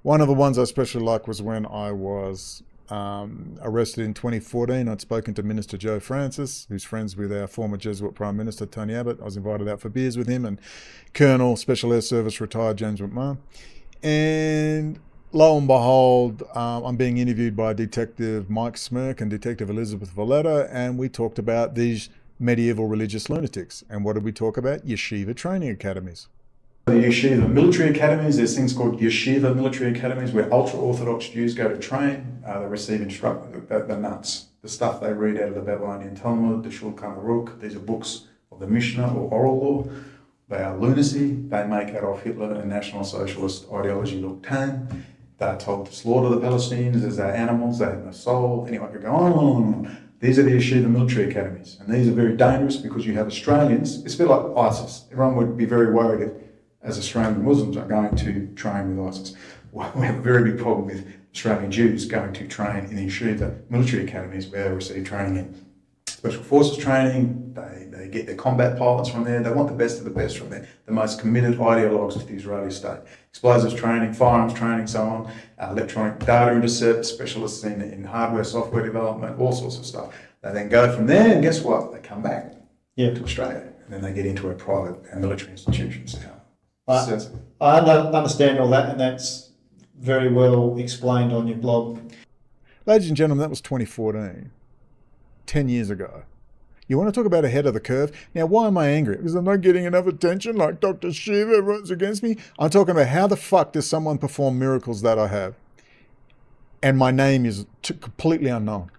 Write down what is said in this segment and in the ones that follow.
One of the ones I especially like was when I was arrested in 2014. I'd spoken to Minister Joe Francis, who's friends with our former Jesuit Prime Minister, Tony Abbott. I was invited out for beers with him and Colonel, Special Air Service retired James McMahon. And lo and behold, I'm being interviewed by Detective Mike Smirk and Detective Elizabeth Valletta, and we talked about these medieval religious lunatics. And what did we talk about? Yeshiva training academies. The Yeshiva military academies, there's things called Yeshiva military academies where ultra-Orthodox Jews go to train. They receive instruction, the nuts, the stuff they read out of the Babylonian Talmud, the Shulchan Aruch. These are books of the Mishnah or oral law. They are lunacy. They make Adolf Hitler and National Socialist ideology look tame. They're told to slaughter the Palestinians as they're animals, they have no soul. Anyway, I could go on and on and on. These are the Yeshiva military academies. And these are very dangerous because you have Australians. It's a bit like ISIS. Everyone would be very worried if, as Australian Muslims are going to train with ISIS. Well, we have a very big problem with Australian Jews going to train in the Yeshiva military academies where they receive training in special forces training. They get their combat pilots from there. They want the best of the best from there. The most committed ideologues of the Israeli state. Explosives training, firearms training, so on, electronic data intercept, specialists in hardware, software development, all sorts of stuff. They then go from there and guess what? They come back to Australia and then they get into a private and military institutions. I understand all that, and that's very well explained on your blog. Ladies and gentlemen, that was 2014, 10 years ago. You want to talk about ahead of the curve? Now, why am I angry? Because I'm not getting enough attention, like Dr. Shiva runs against me? I'm talking about how the fuck does someone perform miracles that I have? And my name is completely unknown.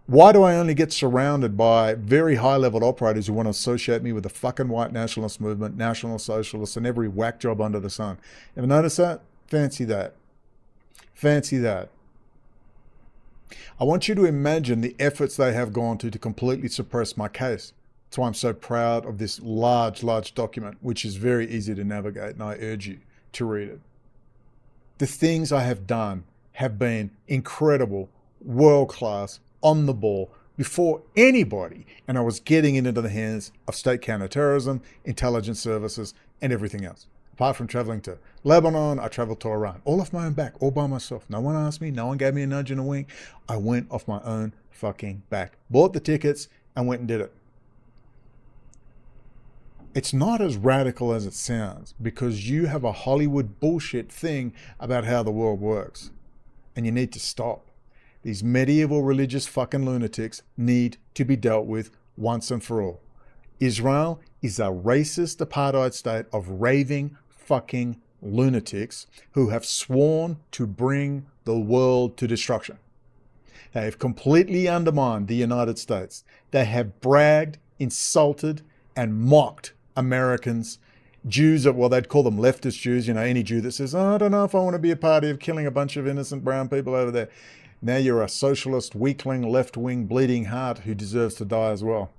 Why do I only get surrounded by very high-level operators who want to associate me with the fucking white nationalist movement, national socialists, and every whack job under the sun? Ever notice that? Fancy that. Fancy that. I want you to imagine the efforts they have gone to completely suppress my case. That's why I'm so proud of this large document, which is very easy to navigate, and I urge you to read it. The things I have done have been incredible, world-class, on the ball before anybody, and I was getting it into the hands of state counterterrorism, intelligence services, and everything else. Apart from traveling to Lebanon, I traveled to Iran, all off my own back, all by myself. No one asked me, no one gave me a nudge and a wink. I went off my own fucking back, bought the tickets, and went and did it. It's not as radical as it sounds because you have a Hollywood bullshit thing about how the world works, and you need to stop. These medieval religious fucking lunatics need to be dealt with once and for all. Israel is a racist apartheid state of raving fucking lunatics who have sworn to bring the world to destruction. They have completely undermined the United States. They have bragged, insulted, and mocked Americans, Jews, well, they'd call them leftist Jews, any Jew that says, oh, I don't know if I want to be a party of killing a bunch of innocent brown people over there. Now you're a socialist, weakling, left-wing, bleeding heart who deserves to die as well.